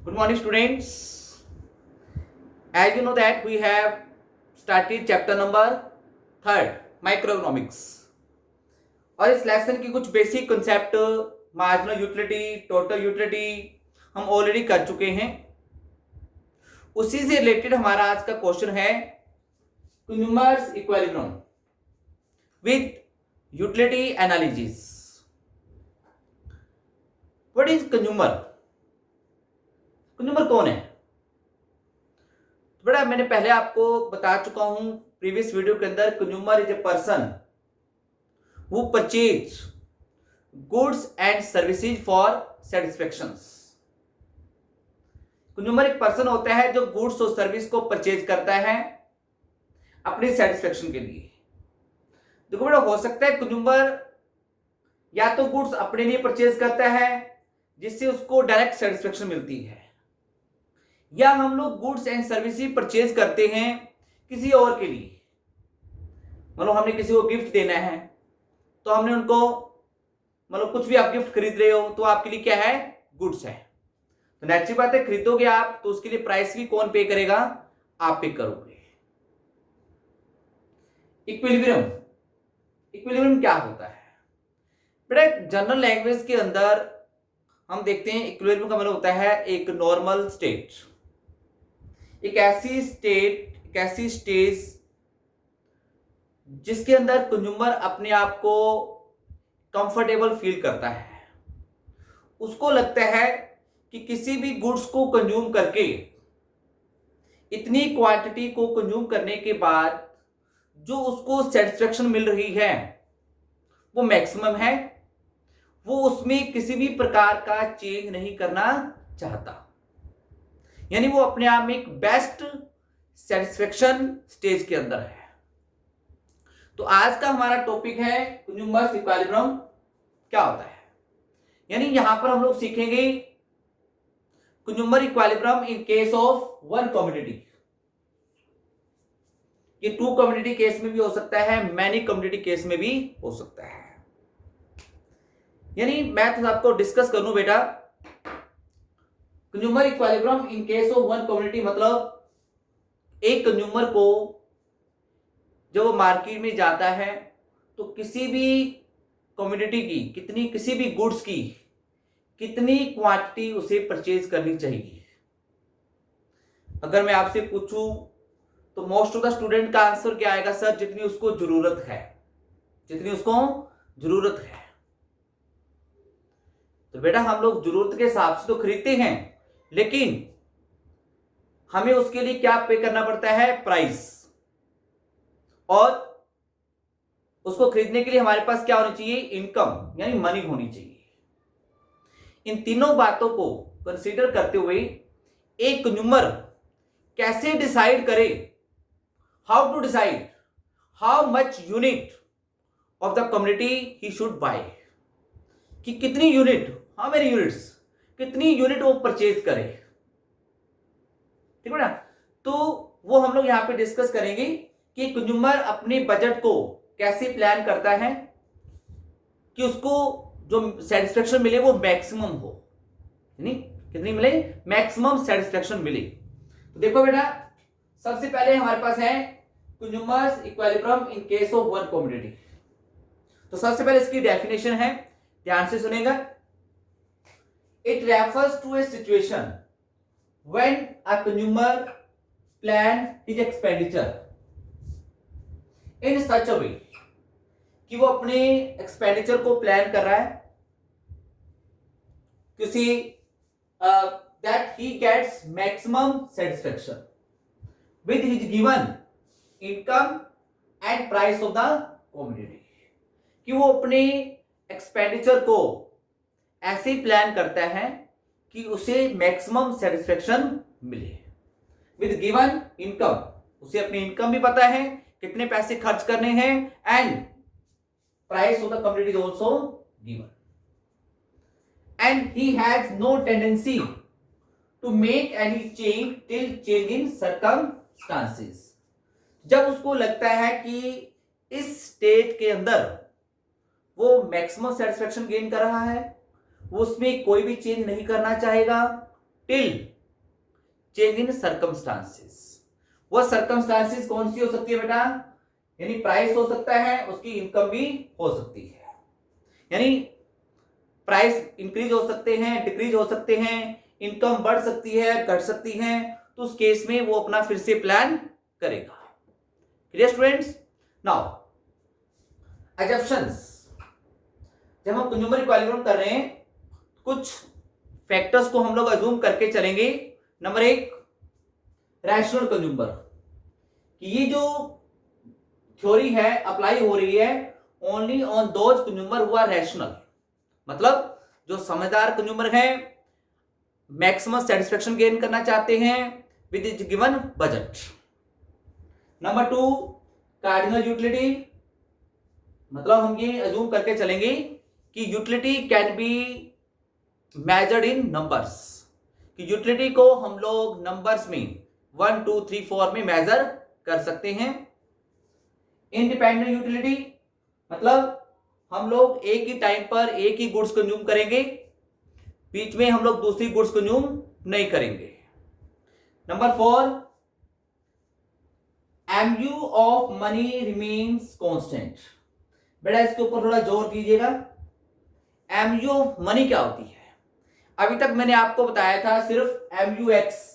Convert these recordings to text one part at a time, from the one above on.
Good morning, students. As you know that we have started chapter number third microeconomics और इस lesson की कुछ basic concept marginal utility, total utility हम already कर चुके हैं। उसी से रिलेटेड हमारा आज का क्वेश्चन है consumer's equilibrium with utility analysis. What is consumer? Consumer कौन है? बड़ा मैंने पहले आपको बता चुका हूं प्रीवियस वीडियो के अंदर, consumer is a person who purchase goods and services for satisfactions. Consumer एक पर्सन होता है जो गुड्स और सर्विस को परचेज करता है अपनी सेटिस्फेक्शन के लिए। देखो बेटा, हो सकता है कंज्यूमर या तो गुड्स अपने लिए परचेज करता है जिससे उसको डायरेक्ट सेटिस्फेक्शन मिलती है, या हम लोग गुड्स एंड सर्विसेज परचेज करते हैं किसी और के लिए। मतलब हमने किसी को गिफ्ट देना है तो हमने उनको, मतलब कुछ भी आप गिफ्ट खरीद रहे हो तो आपके लिए क्या है? गुड्स है। तो नेचुरल बात है, खरीदोगे आप तो उसके लिए प्राइस भी कौन पे करेगा? आप पे करोगे। इक्विलिब्रियम, इक्विलिब्रियम क्या होता है बेटा? जनरल लैंग्वेज के अंदर हम देखते हैं इक्विलिब्रियम का मतलब होता है एक नॉर्मल स्टेट, एक ऐसी स्टेज जिसके अंदर कंज्यूमर अपने आप को कंफर्टेबल फील करता है। उसको लगता है कि किसी भी गुड्स को कंज्यूम करके, इतनी क्वांटिटी को कंज्यूम करने के बाद जो उसको सेटिस्फेक्शन मिल रही है वो मैक्सिमम है। वो उसमें किसी भी प्रकार का चेंज नहीं करना चाहता, यानी वो अपने आप में एक बेस्ट सेटिस्फेक्शन स्टेज के अंदर है। तो आज का हमारा टॉपिक है कंज्यूमर्स इक्विलिब्रियम क्या होता है। यानी यहां पर हम लोग सीखेंगे consumer equilibrium in case of one commodity. ये टू कमोडिटी केस में भी हो सकता है, मैनी कमोडिटी केस में भी हो सकता है। यानी मैं तो आपको डिस्कस कर लूं बेटा, consumer equilibrium in case of one commodity मतलब एक कंज्यूमर को जब वो मार्केट में जाता है तो किसी भी कमोडिटी की किसी भी गुड्स की कितनी क्वांटिटी उसे परचेज करनी चाहिए। अगर मैं आपसे पूछूं तो मोस्ट ऑफ द स्टूडेंट का आंसर क्या आएगा? सर जितनी उसको जरूरत है, जितनी उसको जरूरत है। तो बेटा हम लोग जरूरत के हिसाब से तो खरीदते हैं, लेकिन हमें उसके लिए क्या पे करना पड़ता है? प्राइस। और उसको खरीदने के लिए हमारे पास क्या होनी चाहिए? इनकम, यानी मनी होनी चाहिए। इन तीनों बातों को कंसीडर करते हुए एक कंज्यूमर कैसे डिसाइड करे, how to decide how much unit of the community he should buy, कि कितनी यूनिट, हाउ मेनी यूनिट्स, कितनी यूनिट वो परचेज करे। ठीक है ना? तो वो हम लोग यहां पे डिस्कस करेंगे कि कंज्यूमर अपने बजट को कैसे प्लान करता है कि उसको जो सेटिस्फेक्शन मिले वो मैक्सिमम हो, यानी कितनी मिले? मैक्सिमम सेटिस्फेक्शन मिले। तो देखो बेटा, सबसे पहले हमारे पास है consumer's equilibrium in case of one commodity. तो सबसे पहले इसकी डेफिनेशन है, ध्यान से सुनेगा। It refers to a situation when a consumer plan his expenditure in such a way, कि वो अपने एक्सपेंडिचर को प्लान कर रहा है किसी that he gets maximum satisfaction with his given income and price of the commodity, कि वो अपने एक्सपेंडिचर को ऐसे प्लान करता है कि उसे मैक्सिमम सेटिस्फेक्शन मिले विद गिवन इनकम। उसे अपनी इनकम भी पता है, कितने पैसे खर्च करने हैं, and price of the commodity is also given, and he has no tendency to make any change till change in circumstances. जब उसको लगता है कि इस स्टेट के अंदर वो मैक्सिमम सेटिस्फेक्शन गेन कर रहा है, वो उसमें कोई भी चेंज नहीं करना चाहेगा टिल चेंज इन सर्कमस्टांसेस। वो सर्कमस्टांसेस कौन सी हो सकती है बेटा? यानी प्राइस हो सकता है, उसकी इनकम भी हो सकती है। यानी प्राइस इंक्रीज हो सकते हैं, डिक्रीज हो सकते हैं, इनकम बढ़ सकती है, घट सकती है, तो उस केस में वो अपना फिर से प्लान करेगा। Clear students? Now assumptions. जब हम कंज्यूमर इक्विलिब्रियम कर रहे हैं, कुछ फैक्टर्स को हम लोग अज्यूम करके चलेंगे। नंबर 1, रैशनल कंज्यूमर, कि ये जो थ्योरी है अप्लाई हो रही है only on those consumer who are rational, मतलब जो समझदार कंज्यूमर है, मैक्सिमम सेटिस्फेक्शन गेन करना चाहते हैं with is given budget. Number 2, cardinal utility, मतलब हम ये अज्यूम करके चलेंगे कि utility can be measured in numbers, कि यूटिलिटी को हम लोग नंबर्स में 1 2 3 4 में मेजर कर सकते हैं। इंडिपेंडेंट यूटिलिटी, मतलब हम लोग एक ही टाइम पर एक ही गुड्स कंज्यूम करेंगे, बीच में हम लोग दूसरी गुड्स कंज्यूम नहीं करेंगे। Number 4, MU of money remains constant. बेटा इसके ऊपर थोड़ा जोर दीजिएगा। एमयू ऑफ मनी क्या होती है? अभी तक मैंने आपको बताया था सिर्फ एमयूएक्स,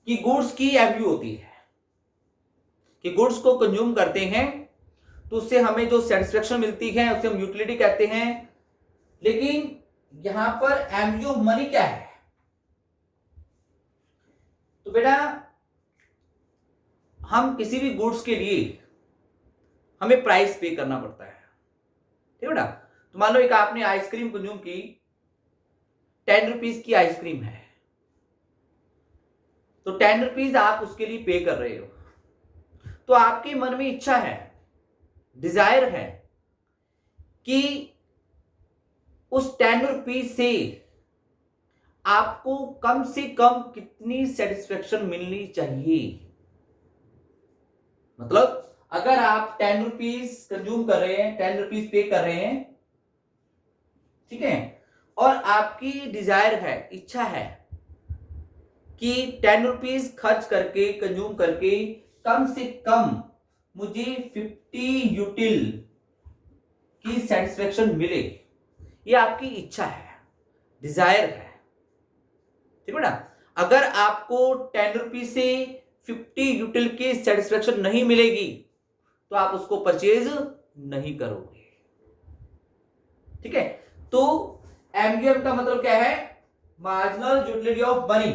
कि गुड्स की एमयू होती है, कि गुड्स को कंज्यूम करते हैं तो उससे हमें जो सेटिस्फेक्शन मिलती है उसे हम यूटिलिटी कहते हैं। लेकिन यहां पर एमयू ऑफ मनी क्या है? तो बेटा हम किसी भी गुड्स के लिए हमें प्राइस पे करना पड़ता है, ठीक है बेटा? तो मान लो एक आपने आइसक्रीम कंज्यूम की, 10 रुपीज की आइसक्रीम है, तो 10 रुपीज आप उसके लिए पे कर रहे हो, तो आपके मन में इच्छा है, डिजायर है कि उस 10 रुपीज से आपको कम से कम कितनी सेटिस्फेक्शन मिलनी चाहिए। मतलब अगर आप 10 रुपीज कंज्यूम कर रहे हैं, 10 रुपीज पे कर रहे हैं, ठीक है, और आपकी डिजायर है, इच्छा है कि 10 रुपीज खर्च करके, कंज्यूम करके कम से कम मुझे 50 यूटिल की सेटिस्फेक्शन मिले, ये आपकी इच्छा है, डिजायर है, ठीक है ना? अगर आपको 10 रुपीज से 50 यूटिल की सेटिस्फेक्शन नहीं मिलेगी तो आप उसको परचेज नहीं करोगे, ठीक है? तो एमयूएम का मतलब क्या है? Marginal utility of money.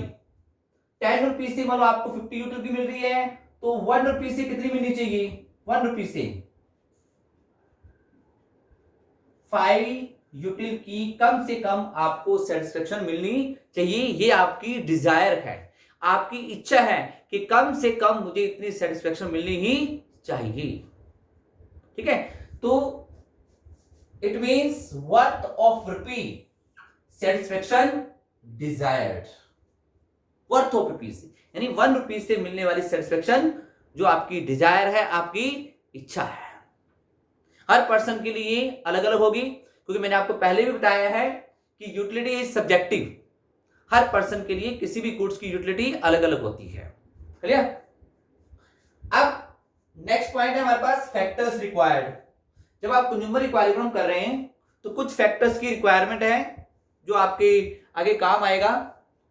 10 rupees से मान लो आपको 50 यूटिल की मिल रही है, तो 1 रुपीज से कितनी मिलनी चाहिए? 1 रुपीज से 5 यूटिल की कम से कम आपको सेटिस्फेक्शन मिलनी चाहिए। ये आपकी डिजायर है, आपकी इच्छा है कि कम से कम मुझे इतनी सेटिस्फेक्शन मिलनी ही चाहिए, ठीक है? तो it means worth of rupee, satisfaction desired, worth of rupees, यानी 1 रुपीज से मिलने वाली सेटिस्फेक्शन जो आपकी डिजायर है, आपकी इच्छा है। हर पर्सन के लिए अलग अलग होगी, क्योंकि मैंने आपको पहले भी बताया है कि utility is subjective. Her person के लिए किसी भी गुड्स की यूटिलिटी अलग अलग होती है। क्लियर? अब नेक्स्ट पॉइंट है हमारे पास फैक्टर्स रिक्वायर्ड। जब आप कंज्यूमर इक्विलिब्रियम कर रहे हैं तो कुछ फैक्टर्स की रिक्वायरमेंट है जो आपके आगे काम आएगा।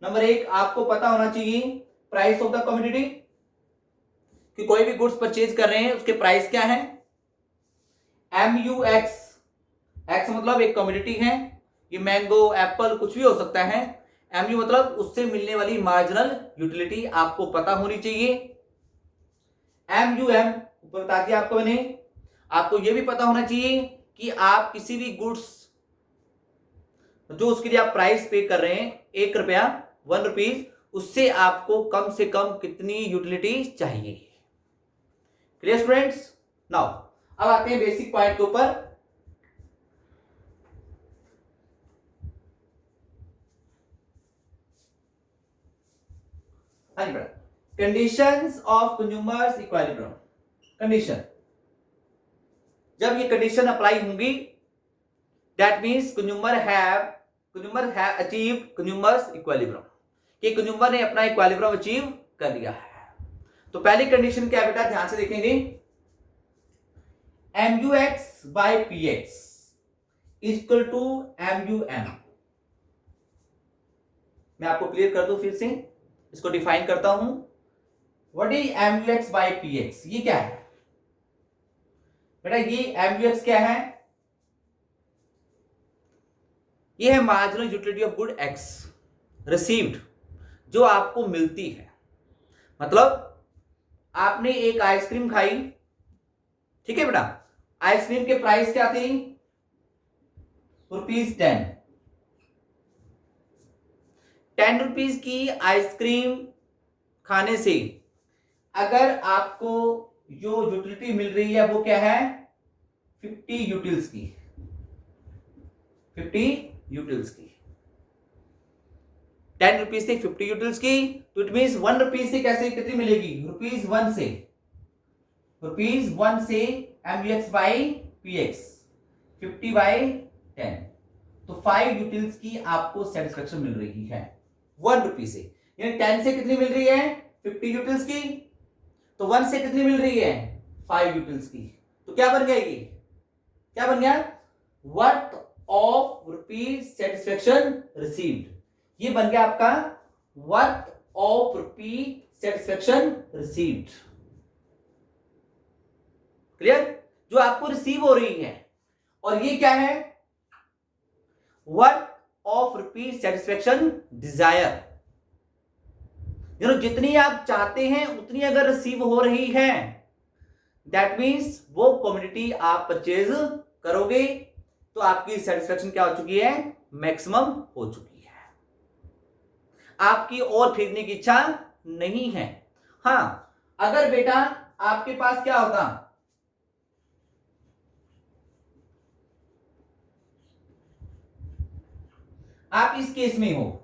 नंबर 1, आपको पता होना चाहिए प्राइस ऑफ द कमोडिटी, कि कोई भी गुड्स परचेज कर रहे हैं उसके प्राइस क्या है। MUX, एक्स मतलब एक कमोडिटी है, ये मैंगो, एप्पल कुछ भी हो सकता है। MU मतलब उससे मिलने वाली मार्जिनल यूटिलिटी आपको पता होनी चाहिए। MUM ऊपर बता दिया आपको मैंने। आपको यह भी पता होना चाहिए कि आप किसी भी गुड्स जो उसके लिए आप प्राइस पे कर रहे हैं, 1 रुपया, 1 रुपीज, उससे आपको कम से कम कितनी यूटिलिटी चाहिए। Clear students? नाउ अब आते हैं बेसिक पॉइंट के ऊपर। Conditions of consumers equilibrium. Condition, जब ये कंडीशन अप्लाई होंगी, that means consumer have achieved consumers equilibrium. कि कंज्यूमर ने अपना इक्विलिब्रियम अचीव कर लिया है। तो पहली कंडीशन क्या है बेटा, ध्यान से देखेंगे, MUX/PX इक्वल टू MUM। मैं आपको क्लियर कर दूं, फिर से इसको डिफाइन करता हूं। What is MUX/PX? ये क्या है बेटा? ये MUX क्या है? ये है marginal utility of good X received, जो आपको मिलती है। मतलब आपने एक आइसक्रीम खाई, ठीक है बेटा, आइसक्रीम के प्राइस क्या थी? ₹10। 10 रुपीज की आइसक्रीम खाने से अगर आपको जो यूटिलिटी मिल रही है वो क्या है? 50 यूटिल्स की। 50 यूटिल्स की। 10 रुपीज से 50 यूटिल्स की, तो इट मीन 1 रुपीज से कैसे कितनी मिलेगी? ₹1 से। ₹1 से MUX/PX 50/10, तो 5 यूटिल्स की आपको सेटिस्फेक्शन मिल रही है 1 रुपी से। यानी 10 से कितनी मिल रही है? 50 यूटिल्स की। तो 1 से कितनी मिल रही है? 5 यूटिल्स की। तो क्या बन गया ये? क्या बन गया? Worth of rupees satisfaction received. ये बन गया आपका worth of rupees satisfaction received. Clear? जो आपको रिसीव हो रही है। और ये क्या है? Worth of rupees satisfaction desire. जितनी आप चाहते हैं उतनी अगर रिसीव हो रही है, दैट मीन्स वो कमोडिटी आप परचेज करोगे तो आपकी सेटिस्फेक्शन क्या हो चुकी है? मैक्सिमम हो चुकी है। आपकी और खरीदने की इच्छा नहीं है। हां, अगर बेटा आपके पास क्या होता, आप इस केस में हो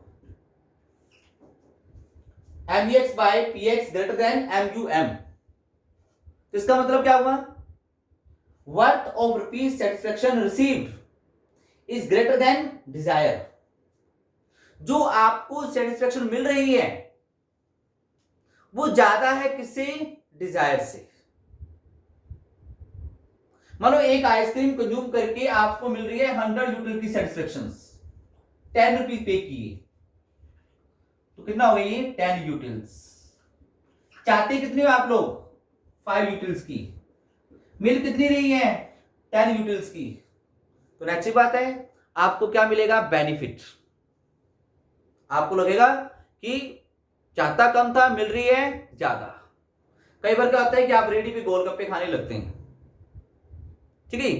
MUX/PX ग्रेटर देन MUM, तो इसका मतलब क्या हुआ? Worth of rupees satisfaction received is greater than desire. जो आपको सेटिस्फेक्शन मिल रही है वो ज्यादा है किससे? डिजायर से। मान लो एक आइसक्रीम कंज्यूम करके आपको मिल रही है 100 यूटिलिटी सेटिस्फेक्शन, 10 रुपीज पे किए, तो कितना हो गई ये? 10 यूटिल्स। चाहते कितने हो आप लोग? 5 यूटिल्स की। मिल कितनी रही है? 10 यूटिल्स की। तो नेक्स्ट बात है, आपको क्या मिलेगा? बेनिफिट। आपको लगेगा कि चाहता कम था, मिल रही है ज्यादा। कई बार क्या होता है कि आप रेडी पे गोलगप्पे खाने लगते हैं, ठीक है,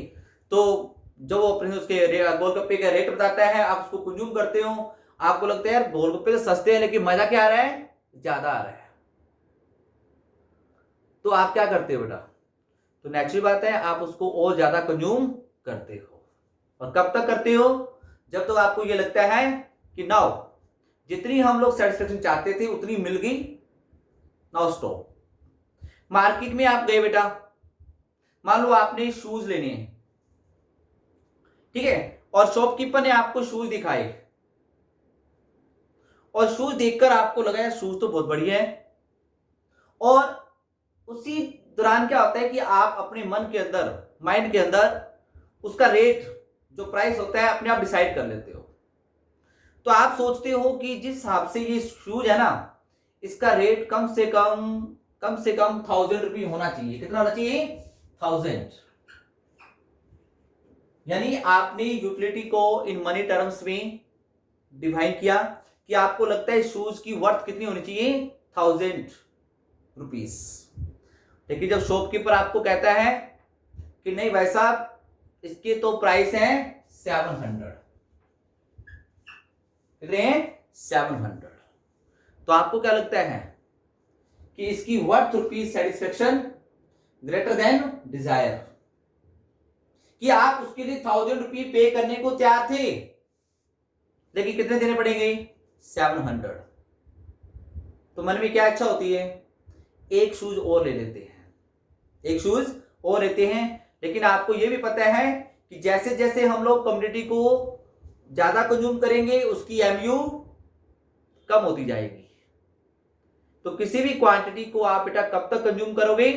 तो जब वो उसके गोलगप्पे का रेट बताता है, आप उसको कंज्यूम करते हो, आपको लगता है यार गोलगप्पे तो सस्ते हैं लेकिन मजा क्या आ रहा है? ज्यादा आ रहा है। तो आप क्या करते हो बेटा? तो नेचुरल बात है, आप उसको और ज्यादा कंज्यूम करते हो। और कब तक करते हो? जब तक आपको यह लगता है कि नाउ जितनी हम लोग सेटिस्फेक्शन चाहते थे उतनी मिल गई, नाउ स्टॉप। मार्केट में आप गए बेटा, मान लो आपने शूज लेने हैं, ठीक है, और शॉपकीपर ने आपको शूज दिखाए और शूज देखकर आपको लगा यार शूज तो बहुत बढ़िया है, और उसी दौरान क्या होता है कि आप अपने मन के अंदर, माइंड के अंदर उसका रेट, जो प्राइस होता है, अपने आप डिसाइड कर लेते हो। तो आप सोचते हो कि जिस हिसाब से ये शूज है ना, इसका रेट कम से कम 1000 रुपये होना चाहिए। कितना होना चाहिए? 1000। यानी आपने यूटिलिटी को इन मनी टर्म्स में डिफाइन किया कि आपको लगता है शूज की वर्थ कितनी होनी चाहिए? 1000 रुपीज। लेकिन जब शॉपकीपर आपको कहता है कि नहीं भाई साहब, इसके तो प्राइस है 700, कितने हैं? 700, तो आपको क्या लगता है कि इसकी worth rupees satisfaction greater than desire, कि आप उसके लिए 1000 रुपये पे करने को तैयार थे, लेकिन कितने देने पड़ेंगे? 700। तो मन में क्या इच्छा होती है? एक शूज और ले लेते हैं, एक शूज और लेते हैं। लेकिन आपको यह भी पता है कि जैसे जैसे हम लोग कम्युनिटी को ज्यादा कंज्यूम करेंगे, उसकी MU कम होती जाएगी। तो किसी भी क्वांटिटी को आप बेटा कब तक कंज्यूम करोगे,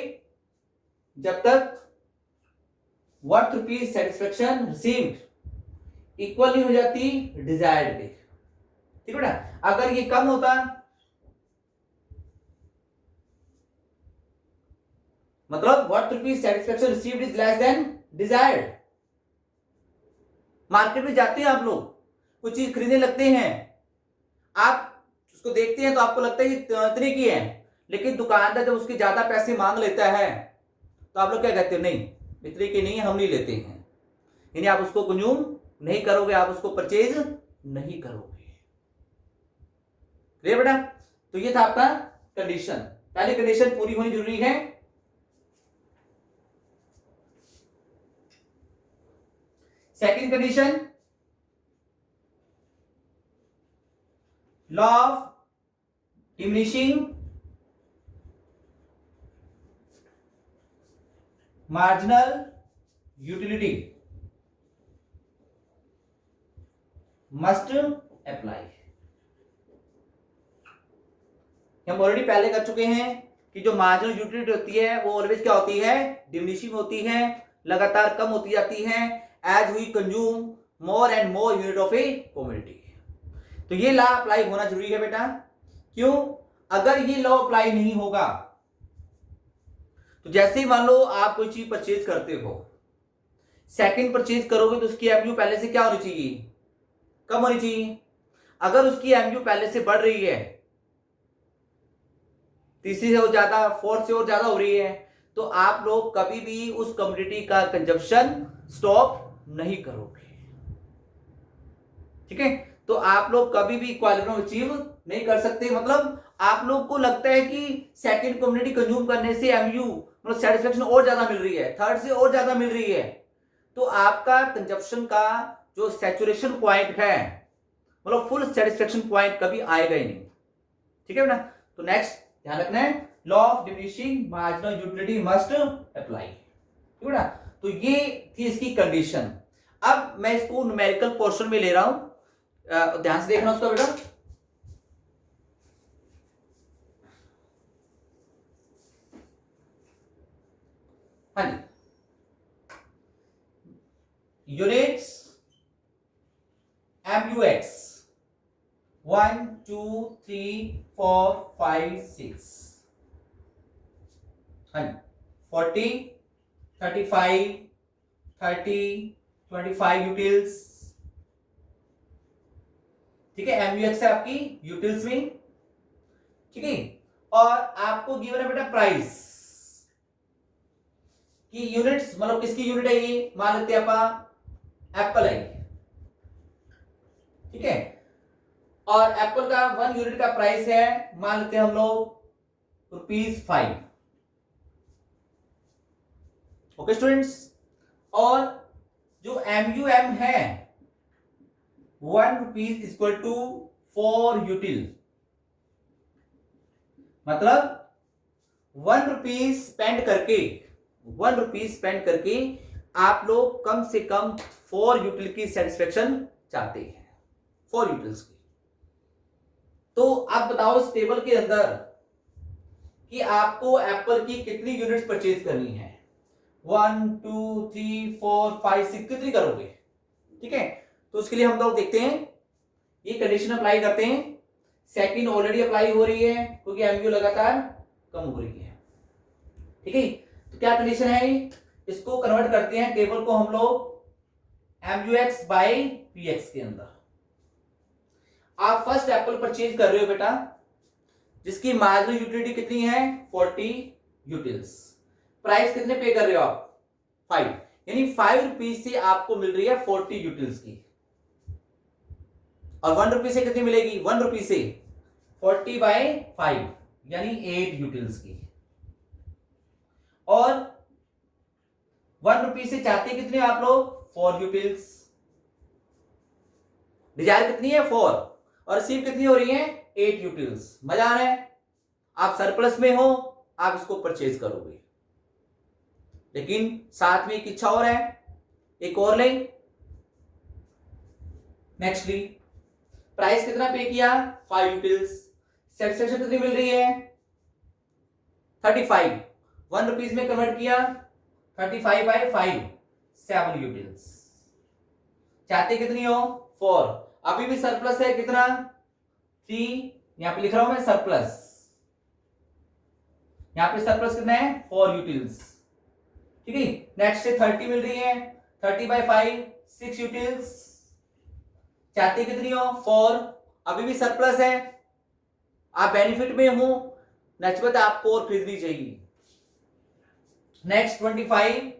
जब तक worth rupees satisfaction received equal नहीं हो जाती डिजायर्ड के। ठीक है बेटा, अगर ये कम होता, मतलब worth rupees satisfaction received is less than desired. Market में जाते हैं आप लोग, कुछ चीज खरीदने लगते हैं, आप उसको देखते हैं तो आपको लगता है कि इतने की है, लेकिन दुकानदार जब उसके ज्यादा पैसे मांग लेता है तो आप लोग क्या कहते हो, नहीं इतने की नहीं है, हम नहीं लेते हैं। यानी आप उसको कंज्यूम नहीं करोगे, आप उसको परचेज नहीं करोगे। क्लियर बेटा? तो ये था आपका कंडीशन। पहली कंडीशन पूरी होनी जरूरी है। Second condition, law of diminishing marginal utility must apply. हम ऑलरेडी पहले कर चुके हैं कि जो मार्जिनल यूटिलिटी होती है वो ऑलवेज क्या होती है, डिमिनिशिंग होती है, लगातार कम होती जाती है as we consume more and more unit of a commodity. तो ये लॉ अप्लाई होना जरूरी है बेटा। क्यों? अगर ये लॉ अप्लाई नहीं होगा तो जैसे ही मान लो आप कोई चीज परचेज करते हो, सेकंड परचेज करोगे तो उसकी एमयू पहले से क्या होनी चाहिए, कम होनी चाहिए। अगर उसकी एमयू पहले से बढ़ रही है, तीसरी से और ज्यादा, फोर्थ से और ज्यादा हो रही है, तो आप लोग कभी भी उस कमोडिटी का कंजप्शन स्टॉप नहीं करोगे। ठीक है? तो आप लोग कभी भी इक्विलिब्रियम अचीव नहीं कर सकते। मतलब आप लोग को लगता है कि सेकंड कमोडिटी कंज्यूम करने से एमयू मतलब सेटिस्फेक्शन और ज्यादा मिल रही है, थर्ड से और ज्यादा मिल रही है, तो आपका कंजप्शन का जो सैचुरेशन पॉइंट है, मतलब फुल सेटिस्फेक्शन पॉइंट कभी आएगा ही नहीं। ठीक है ना? तो नेक्स्ट ध्यान रखना है, law of diminishing marginal utility must apply. ठीक है ना? तो ये थी इसकी कंडीशन। अब मैं इसको न्यूमेरिकल पोर्शन में ले रहा हूं, ध्यान से देखना उसका बेटा। हाँ जी, यूनिट्स MUX 1 2 3 4 5 6, हाँ जी, 40 35 30 25 यूटिल्स। ठीक है, MUX है आपकी यूटिल्स में। ठीक है, और आपको गिवन है बेटा प्राइस की यूनिट्स, मतलब किसकी यूनिट है ये, मान लेते हैं अपन एप्पल है। ठीक है, और एप्पल का 1 यूनिट का प्राइस है, मान लेते हैं हम लोग ₹5। ओके स्टूडेंट्स, और जो MUM है 1 रुपीज इक्वल टू 4 यूटिल, मतलब 1 रुपीज स्पेंड करके, 1 रुपीज स्पेंड करके आप लोग कम से कम 4 यूटिल की सेटिस्फेक्शन चाहते हैं, 4 यूटिल्स की। तो आप बताओ इस टेबल के अंदर कि आपको एप्पल की कितनी यूनिट्स परचेज करनी है, 1 2 3 4 5 6, कितनी करोगे? ठीक है, तो उसके लिए हम लोग देखते हैं, ये कंडीशन अप्लाई करते हैं। सेकंड ऑलरेडी अप्लाई हो रही है क्योंकि एमयू लगातार कम हो रही है। ठीक है, तो क्या कंडीशन है, इसको कन्वर्ट करते हैं टेबल को हम लोग MUX बाय PX के अंदर। आप फर्स्ट एप्पल परचेज कर रहे हो बेटा, जिसकी मार्जिनल यूटिलिटी कितनी है, 40 यूटिल्स। प्राइस कितने पे कर रहे हो आप, 5, यानी 5 रुपीज से आपको मिल रही है 40 यूटिल्स की। और 1 रुपी से कितनी मिलेगी, 1 रुपी से 40 बाय 5 यानी 8 यूटिल्स की। और 1 रुपी से चाहते कितने आप लोग, 4 यूटिल्स। डिजायर कितनी है, 4, और रिसीव कितनी हो रही है, 8 यूटिल्स। मजा आ रहा है? आप सरप्लस में हो, आप इसको परचेज करोगे, लेकिन साथ में एक इच्छा और है, एक और लें। नेक्स्टली प्राइस कितना पे किया 5 यूटिल्स, सेटिस्फेक्शन कितनी मिल रही है 35, 1 रुपीज में कन्वर्ट किया 35/5 7 यूटिल्स, चाहते कितनी हो 4, अभी भी सरप्लस है कितना 3, यहां पे लिख रहा हूं मैं सरप्लस, यहां पे सरप्लस कितना है 4 यूटिल्स, ठीक है। नेक्स्ट से 30 मिल रही है 30/5 6 यूटिल्स, चाहते कितनी हो 4, अभी भी सरप्लस है, आप बेनिफिट में हो, नेक्स्ट बात आपको और खरीदनी चाहिए। नेक्स्ट 25,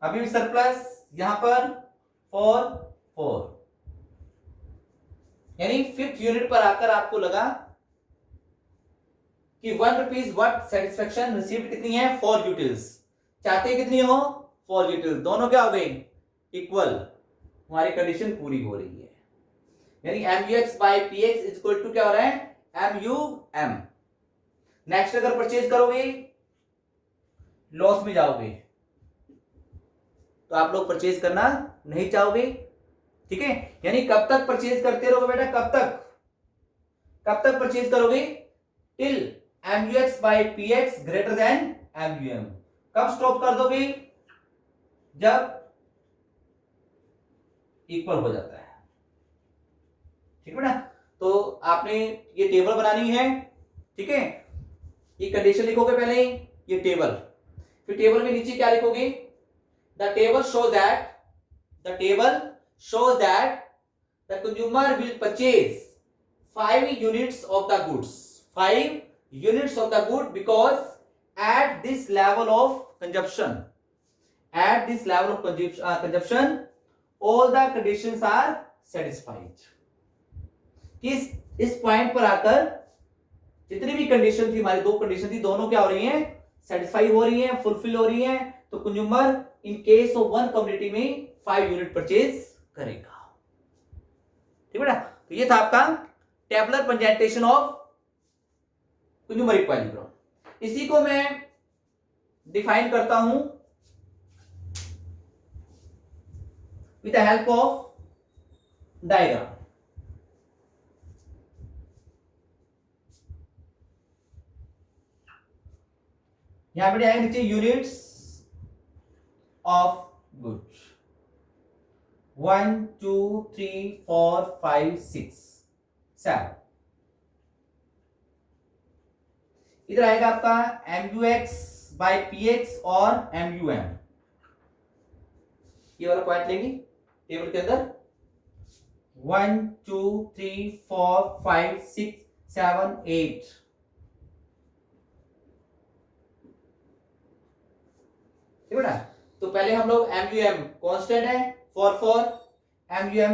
अभी भी सरप्लस, यहां पर 4 यानी 5th यूनिट पर आकर आपको लगा कि 1 रुपीज वर्थ सेटिस्फेक्शन रिसीव्ड कितनी है 4 यूटिल्स, चाहते कितनी हो 4 यूटिल्स, दोनों क्या हो गई इक्वल, हमारी कंडीशन पूरी हो रही है, यानी MUX/PX इक्वल टू क्या हो रहा है MUM। नेक्स्ट अगर परचेज करोगे लॉस में जाओगे, तो आप लोग परचेज करना नहीं चाहोगे, ठीक है। यानी कब तक परचेज करते रहोगे बेटा, कब तक परचेज करोगे, till MUX/PX greater than MUM। कब स्टॉप कर दोगे, जब इक्वल हो जाता है, ठीक है ना। तो आपने ये टेबल बनानी है, ठीक है, ये कंडीशन लिखोगे पहले ये टेबल, फिर टेबल में नीचे क्या लिखोगे, the table shows that the consumer will purchase 5 units of the good because at this level of consumption all the conditions are satisfied। इस पॉइंट पर आकर जितनी भी कंडीशन थी, हमारी 2 कंडीशन थी, दोनों क्या हो रही हैं सेटिस्फाई हो रही हैं, फुलफिल हो रही हैं, तो consumer in case of 1 community में 5 यूनिट परचेज करेगा, ठीक है ना। तो ये था आपका tabular presentation of consumer equilibrium. इसी को मैं डिफाइन करता हूं with the help of diagram. यहां पे आएंगे नीचे यूनिट्स ऑफ गुड्स 1 2 3 4 5 6 7, इधर आएगा आपका MUX/PX और MUM, ये वाला पॉइंट लेंगे टेबल के अंदर 1 2 3 4 5 6 7 8, ठीक है ना। तो पहले हम लोग MUM कांस्टेंट है 4 MUM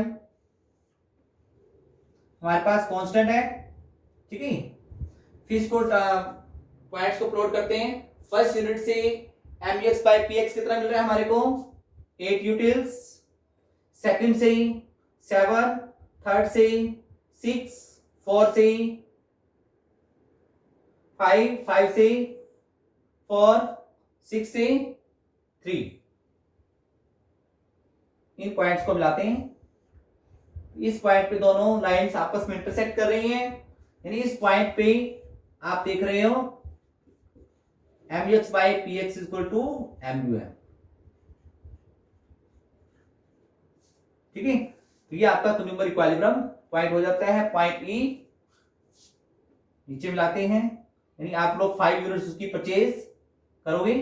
हमारे पास कांस्टेंट है, ठीक है। फिर इसको पॉइंट्स को प्लॉट करते हैं। फर्स्ट यूनिट से MUX/PX कितना मिल रहा है हमारे को 8 यूटिल्स, सेकंड से 7, थर्ड से 6, 4 से 5, 5 से 4, 6 से 3, इन पॉइंट्स को मिलाते हैं। इस पॉइंट पे दोनों लाइंस आपस में इंटरसेक्ट कर रही हैं, यानी इस पॉइंट पे आप देख रहे हो MUX/PX इक्वल टू MUM, ठीक है। तो ये आपका कंज्यूमर इक्विलिब्रियम पॉइंट हो जाता है। पॉइंट ई नीचे मिलाते हैं, यानी आप लोग 5 यूनिट्स उसकी परचेज करोगे,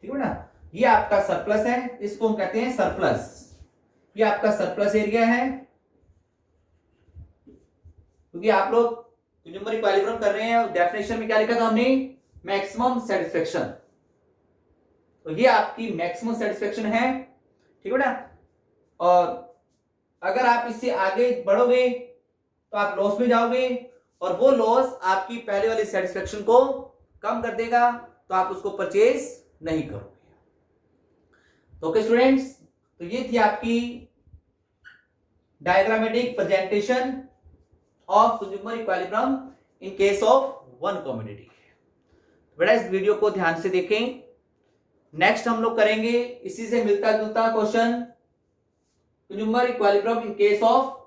ठीक है ना। ये आपका सरप्लस है, इसको हम कहते हैं सरप्लस, ये आपका सरप्लस एरिया है, क्योंकि आप लोग कंज्यूमर इक्विलिब्रियम कर रहे हैं और डेफिनेशन में क्या लिखा था हमने मैक्सिमम सेटिस्फेक्शन, तो ये आपकी मैक्सिमम सेटिस्फेक्शन है, ठीक है ना। और अगर आप इससे आगे बढ़ोगे तो आप लॉस में जाओगे, और वो लॉस आपकी पहले वाली सेटिस्फेक्शन को कम कर देगा, तो आप उसको परचेज नहीं करोगे। तो ओके स्टूडेंट्स, तो ये थी आपकी diagrammatic presentation of consumer equilibrium in case of 1 commodity. बेटा इस वीडियो को ध्यान से देखें। नेक्स्ट हम लोग करेंगे इसी से मिलता जुलता question consumer equilibrium in case of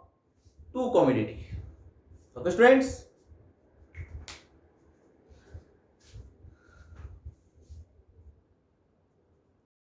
two commodity. Okay students,